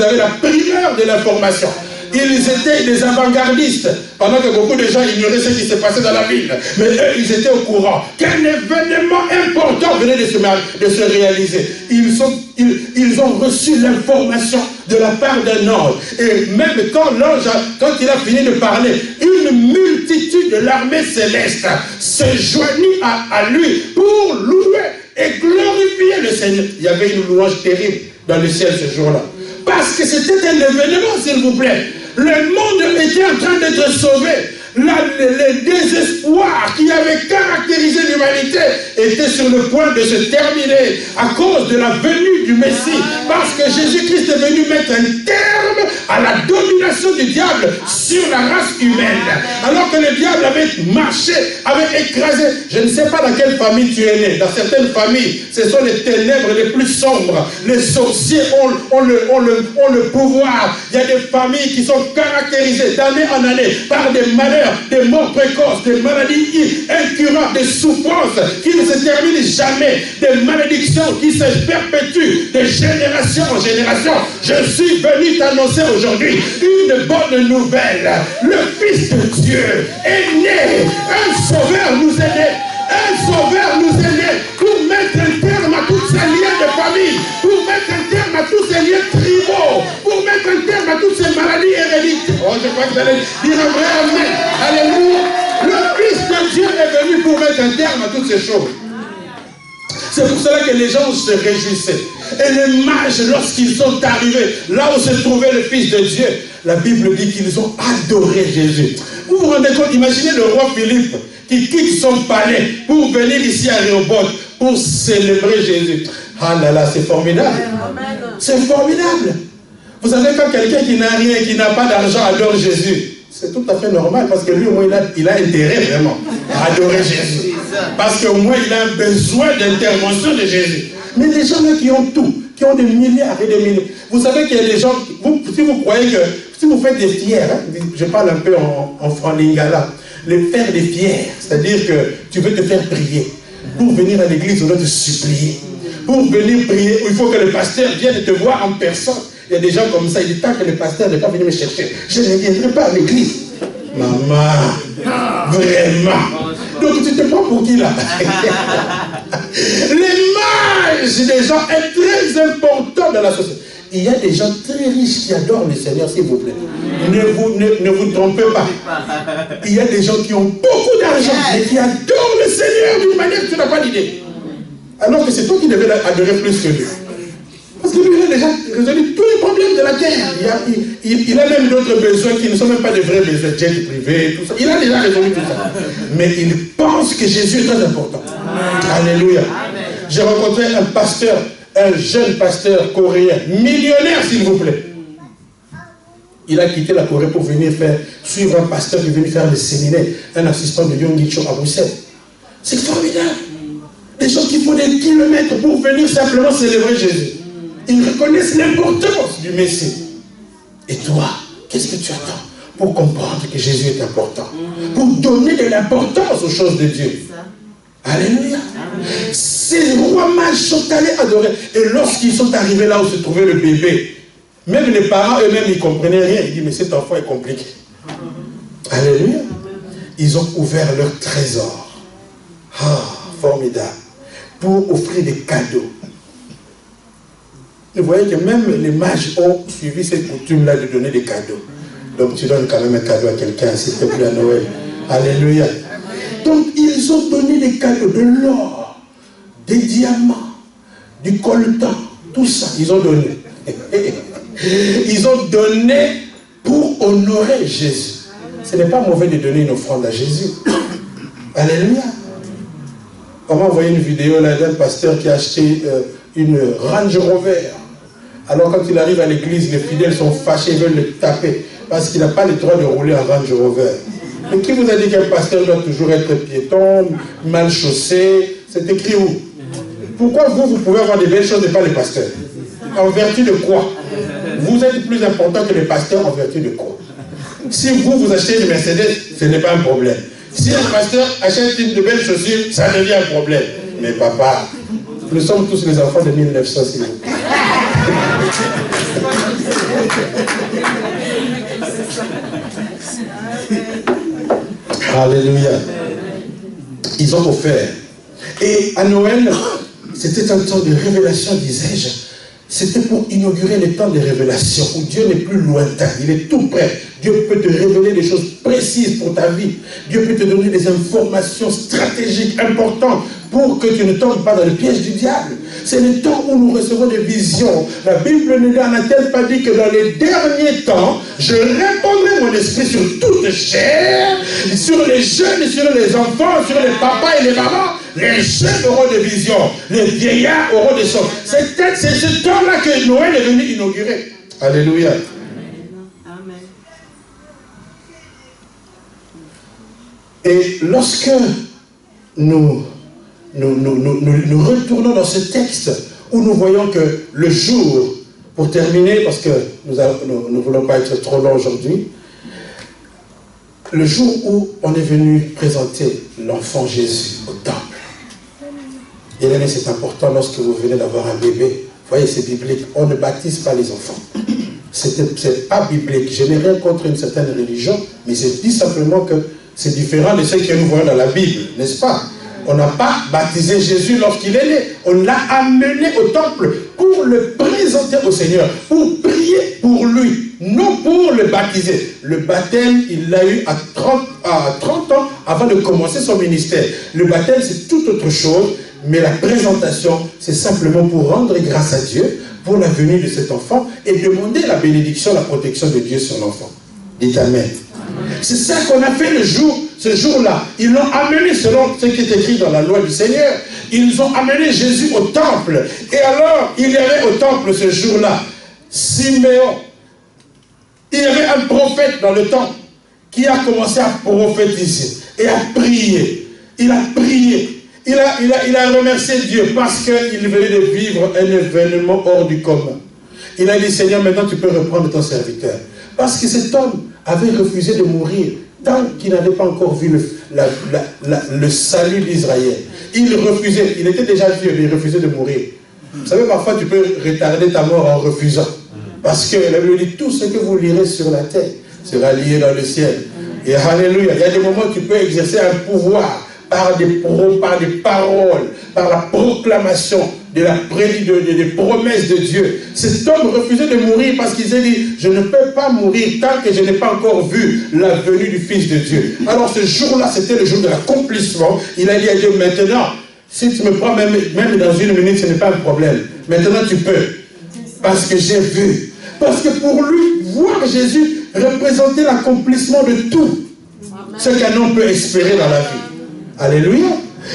avaient la primeur de l'information. Ils étaient des avant-gardistes, pendant que beaucoup de gens ignoraient ce qui se passait dans la ville. Mais eux, ils étaient au courant qu'un événement important venait de se réaliser. Ils ont reçu l'information de la part d'un ange. Et même quand l'ange, quand il a fini de parler, une multitude de l'armée céleste se joignit à lui pour louer et glorifier le Seigneur. Il y avait une louange terrible dans le ciel ce jour-là. Parce que c'était un événement, s'il vous plaît. Le monde était en train d'être sauvé. Le désespoir qui avait caractérisé l'humanité était sur le point de se terminer à cause de la venue du Messie. Parce que Jésus-Christ est venu mettre un terme à la domination du diable sur la race humaine. Alors que le diable avait marché, avait écrasé. Je ne sais pas dans quelle famille tu es né. Dans certaines familles, ce sont les ténèbres les plus sombres. Les sorciers ont le pouvoir. Il y a des familles qui sont caractérisées d'année en année par des malheurs, des morts précoces, des maladies incurables, des souffrances qui ne se terminent jamais, des malédictions qui se perpétuent de génération en génération. Je suis venu t'annoncer aujourd'hui une bonne nouvelle. Le Fils de Dieu est né. Un sauveur nous est né. Un sauveur nous est né pour mettre un terme à tous ces liens de famille, pour mettre un terme à tous ces liens tribaux, pour mettre un terme à toutes ces maladies héréditaires. Oh, je crois que vous allez dire un vrai amen. Alléluia. Le Fils de Dieu est venu pour mettre un terme à toutes ces choses. C'est pour cela que les gens se réjouissaient. Et les mages, lorsqu'ils sont arrivés, là où se trouvait le Fils de Dieu, la Bible dit qu'ils ont adoré Jésus. Vous vous rendez compte, imaginez le roi Philippe qui quitte son palais pour venir ici à Rehoboth pour célébrer Jésus. Ah là là, c'est formidable. C'est formidable. Vous savez, quand quelqu'un qui n'a rien, qui n'a pas d'argent adore Jésus, c'est tout à fait normal parce que lui, au moins, il a intérêt vraiment à adorer Jésus. Parce qu'au moins, il a un besoin d'intervention de Jésus. Mais les gens là qui ont tout, qui ont des milliards et des milliards, vous savez qu'il y a des gens, si vous croyez que, si vous faites des fiers, hein, je parle un peu en lingala, les faire des fiers, c'est-à-dire que tu veux te faire prier. Pour venir à l'église, on doit te supplier. Pour venir prier, il faut que le pasteur vienne te voir en personne. Il y a des gens comme ça, il dit tant que le pasteur n'est pas venu me chercher, je ne viendrai pas à l'église. Maman, vraiment. Donc tu te prends pour qui là? L'image des gens est très importante dans la société. Il y a des gens très riches qui adorent le Seigneur, s'il vous plaît. Ne vous trompez pas. Il y a des gens qui ont beaucoup d'argent, mais qui adorent le Seigneur d'une manière que tu n'as pas d'idée. Alors que c'est toi qui devais adorer plus que lui. Parce que lui, il a déjà résolu tous les problèmes de la terre. Il a même d'autres besoins qui ne sont même pas des vrais besoins, jet privé, tout ça. Il a déjà résolu tout ça. Mais il pense que Jésus est très important. Alléluia. J'ai rencontré un pasteur, un jeune pasteur coréen, millionnaire s'il vous plaît. Il a quitté la Corée pour venir suivre un pasteur qui est venu faire le séminaire, un assistant de Yonggi Cho à Bruxelles. C'est formidable. Des gens qui font des kilomètres pour venir simplement célébrer Jésus. Ils reconnaissent l'importance du Messie. Et toi, qu'est-ce que tu attends pour comprendre que Jésus est important? Pour donner de l'importance aux choses de Dieu. Alléluia. Ces rois mages sont allés adorer. Et lorsqu'ils sont arrivés là où se trouvait le bébé, même les parents eux-mêmes, ils ne comprenaient rien. Ils disent, mais cet enfant est compliqué. Alléluia. Ils ont ouvert leur trésor. Ah, formidable. Pour offrir des cadeaux. Vous voyez que même les mages ont suivi cette coutume-là de donner des cadeaux. Donc tu donnes quand même un cadeau à quelqu'un, s'il te plaît, à Noël. Alléluia. Donc ils ont donné des cadeaux, de l'or, des diamants, du coltan, tout ça, ils ont donné. Ils ont donné pour honorer Jésus. Ce n'est pas mauvais de donner une offrande à Jésus. Alléluia. On m'a envoyé une vidéo là d'un pasteur qui a acheté une Range Rover. Alors quand il arrive à l'église, les fidèles sont fâchés, ils veulent le taper parce qu'il n'a pas le droit de rouler en Range Rover. Mais qui vous a dit qu'un pasteur doit toujours être piéton, mal chaussé? C'est écrit où? Pourquoi vous pouvez avoir des belles choses et pas les pasteurs? En vertu de quoi? Vous êtes plus important que les pasteurs en vertu de quoi? Si vous achetez une Mercedes, ce n'est pas un problème. Si un pasteur achète une de belles chaussures, ça devient un problème. Mais papa, nous sommes tous les enfants de 1900, s'il vous plaît. Alléluia. Ils ont offert. Et à Noël, c'était un temps de révélation, disais-je. C'était pour inaugurer le temps de révélation où Dieu n'est plus lointain, il est tout près. Dieu peut te révéler des choses précises pour ta vie. Dieu peut te donner des informations stratégiques importantes pour que tu ne tombes pas dans le piège du diable. C'est le temps où nous recevons des visions. La Bible ne n'en a-t-elle pas dit que dans les derniers temps, je répandrai mon esprit sur toute chair, sur les jeunes, sur les enfants, sur les papas et les mamans. Les jeunes auront des visions, les vieillards auront des songes. C'est ce temps-là que Noël est venu inaugurer. Alléluia. Amen. Et lorsque nous retournons dans ce texte où nous voyons que le jour, pour terminer, parce que nous ne voulons pas être trop long aujourd'hui, le jour où on est venu présenter l'enfant Jésus au temple. Et là, c'est important lorsque vous venez d'avoir un bébé. Vous voyez, c'est biblique. On ne baptise pas les enfants. C'est pas biblique. Je n'ai rien contre une certaine religion, mais je dis simplement que c'est différent de ce que nous voyons dans la Bible, n'est-ce pas? On n'a pas baptisé Jésus lorsqu'il est né. On l'a amené au temple pour le présenter au Seigneur, pour prier pour lui, non pour le baptiser. Le baptême, il l'a eu à 30 ans avant de commencer son ministère. Le baptême, c'est tout autre chose, mais la présentation, c'est simplement pour rendre grâce à Dieu pour la venue de cet enfant et demander la bénédiction, la protection de Dieu sur l'enfant. Dites Amen. C'est ça qu'on a fait ce jour-là. Ils l'ont amené selon ce qui est écrit dans la loi du Seigneur. Ils ont amené Jésus au temple. Et alors, il y avait au temple ce jour-là Siméon. Il y avait un prophète dans le temple qui a commencé à prophétiser et à prier. Il a prié. Il a remercié Dieu parce qu'il venait de vivre un événement hors du commun. Il a dit, Seigneur, maintenant tu peux reprendre ton serviteur. Parce que cet homme avait refusé de mourir tant qu'il n'avait pas encore vu le salut d'Israël. Il refusait, il était déjà vieux, mais il refusait de mourir. Vous savez, parfois tu peux retarder ta mort en refusant. Parce que la Bible dit, tout ce que vous lirez sur la terre sera lié dans le ciel. Et alléluia, il y a des moments où tu peux exercer un pouvoir par des paroles, par la proclamation des promesses de Dieu. Cet homme refusait de mourir parce qu'il s'est dit, je ne peux pas mourir tant que je n'ai pas encore vu la venue du Fils de Dieu. Alors ce jour-là, c'était le jour de l'accomplissement. Il a dit à Dieu, maintenant, si tu me prends même dans une minute, ce n'est pas un problème. Maintenant tu peux. Parce que j'ai vu. Parce que pour lui, voir Jésus représenter l'accomplissement de tout ce qu'un homme peut espérer dans la vie. Alléluia.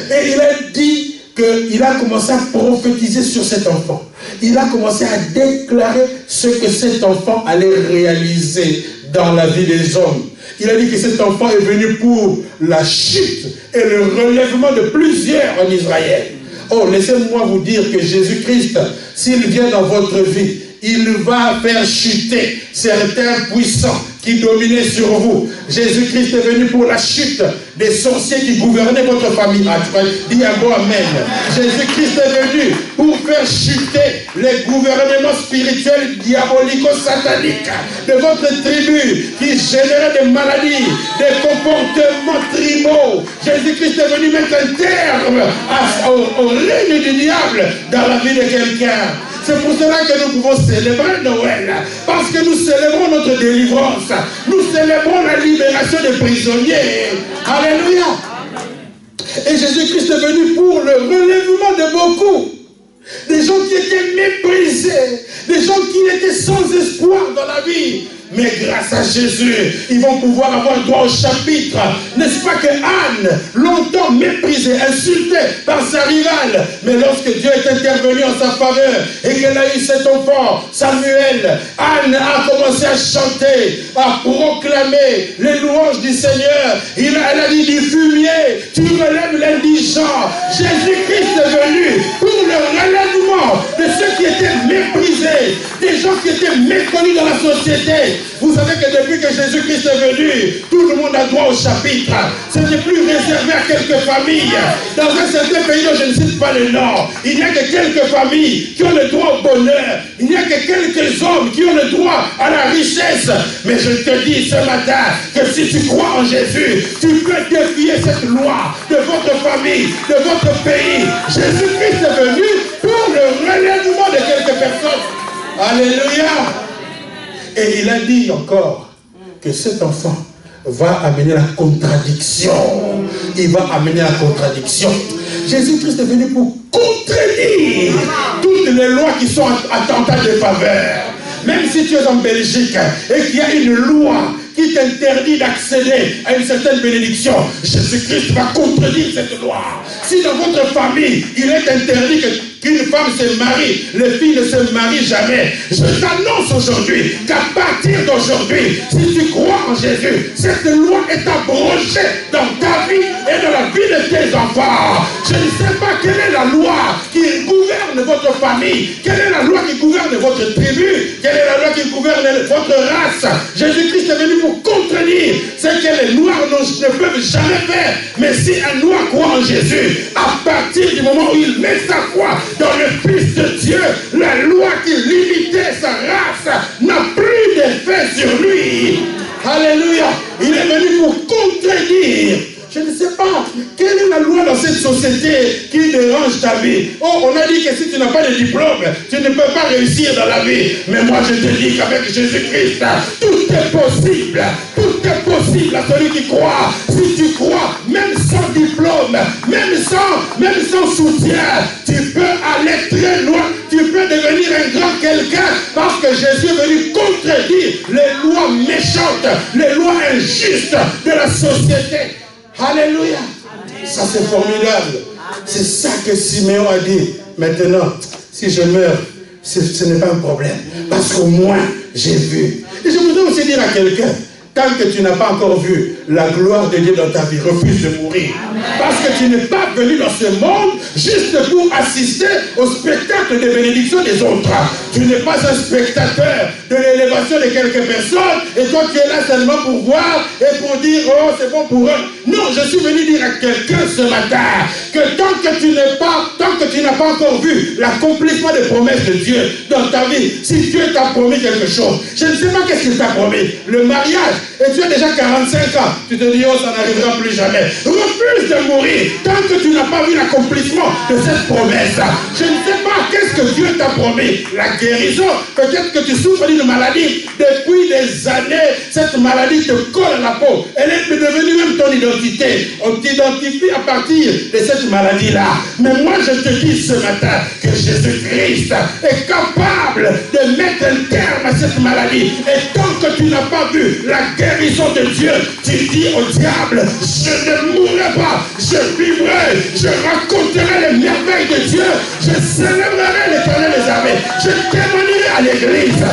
Et il a dit qu'il a commencé à prophétiser sur cet enfant. Il a commencé à déclarer ce que cet enfant allait réaliser dans la vie des hommes. Il a dit que cet enfant est venu pour la chute et le relèvement de plusieurs en Israël. Oh, laissez-moi vous dire que Jésus-Christ, s'il vient dans votre vie, il va faire chuter certains puissants qui dominaient sur vous. Jésus-Christ est venu pour la chute des sorciers qui gouvernaient votre famille. Dis un mot amen. Jésus-Christ est venu pour faire chuter les gouvernements spirituels diabolico-sataniques de votre tribu qui généraient des maladies, des comportements tribaux. Jésus-Christ est venu mettre un terme au règne du diable dans la vie de quelqu'un. C'est pour cela que nous pouvons célébrer Noël. Parce que nous célébrons notre délivrance. Nous célébrons la libération des prisonniers. Alléluia. Et Jésus-Christ est venu pour le relèvement de beaucoup. Des gens qui étaient méprisés. Des gens qui étaient sans espoir dans la vie. Mais grâce à Jésus, ils vont pouvoir avoir droit au chapitre. N'est-ce pas que Anne, longtemps méprisée, insultée par sa rivale, mais lorsque Dieu est intervenu en sa faveur et qu'elle a eu cet enfant, Samuel, Anne a commencé à chanter, à proclamer les louanges du Seigneur. Elle a dit du fumier, tu relèves l'indigent. Jésus-Christ est venu pour le relèvement de ceux qui étaient méprisés, des gens qui étaient méconnus dans la société. Vous savez que depuis que Jésus-Christ est venu, tout le monde a droit au chapitre. Ce n'est plus réservé à quelques familles. Dans un certain pays dont je ne cite pas le nom, il n'y a que quelques familles qui ont le droit au bonheur. Il n'y a que quelques hommes qui ont le droit à la richesse. Mais je te dis ce matin que si tu crois en Jésus, tu peux défier cette loi de votre famille, de votre pays. Jésus-Christ est venu pour le relèvement de quelques personnes. Alléluia. Et il a dit encore que cet enfant va amener la contradiction. Il va amener la contradiction. Jésus-Christ est venu pour contredire toutes les lois qui sont attentats de faveur. Même si tu es en Belgique et qu'il y a une loi qui t'interdit d'accéder à une certaine bénédiction, Jésus-Christ va contredire cette loi. Si dans votre famille, il est interdit qu'une femme se marie, les filles ne se marient jamais, je t'annonce aujourd'hui qu'à partir d'aujourd'hui, si tu crois en Jésus, cette loi est abrogée dans ta vie et dans la vie de tes enfants. Je ne sais pas quelle est la loi qui gouverne votre famille, quelle est la loi qui gouverne votre tribu, quelle est la loi qui gouverne votre race. Jésus-Christ est venu pour contredire ce que les Noirs ne peuvent jamais faire. Mais si un Noir croit en Jésus, à partir du moment où il met sa foi dans le Fils de Dieu, la loi qui limitait sa race n'a plus d'effet sur lui. Alléluia. Il est venu pour contredire. Je ne sais pas, quelle est la loi dans cette société qui dérange ta vie? Oh, on a dit que si tu n'as pas de diplôme, tu ne peux pas réussir dans la vie. Mais moi je te dis qu'avec Jésus-Christ, tout est possible. Tout est possible à celui qui croit. Si tu crois, même sans diplôme, même sans soutien, tu peux aller très loin. Tu peux devenir un grand quelqu'un parce que Jésus est venu contredire les lois méchantes, les lois injustes de la société. Alléluia. Ça c'est formidable. C'est ça que Siméon a dit. Maintenant, si je meurs, ce n'est pas un problème. Parce qu'au moins, j'ai vu. Et je voudrais aussi dire à quelqu'un, tant que tu n'as pas encore vu la gloire de Dieu dans ta vie, refuse de mourir. Parce que tu n'es pas venu dans ce monde juste pour assister au spectacle des bénédictions des autres. Tu n'es pas un spectateur de l'élévation de quelques personnes et toi tu es là seulement pour voir et pour dire oh c'est bon pour eux. Non, je suis venu dire à quelqu'un ce matin que tant que tu n'as pas encore vu l'accomplissement des promesses de Dieu dans ta vie, si Dieu t'a promis quelque chose, je ne sais pas qu'est-ce qu'il t'a promis, le mariage, et tu as déjà 45 ans, tu te dis oh ça n'arrivera plus jamais. Refuse de mourir tant que tu n'as pas vu l'accomplissement de cette promesse. Je ne sais pas qu'est-ce que Dieu t'a promis, la guérison, peut-être que tu souffres d'une maladie depuis des années, cette maladie te colle à la peau, elle est devenue même ton identité, on t'identifie à partir de cette maladie-là. Mais moi je te dis ce matin que Jésus-Christ est capable de mettre un terme à cette maladie, et tant que tu n'as pas vu la guérison de Dieu, tu dis au diable, je ne mourrai pas, je vivrai, je raconterai les merveilles de Dieu, je célébrerai l'Éternel des armées, je témoignerai à l'église.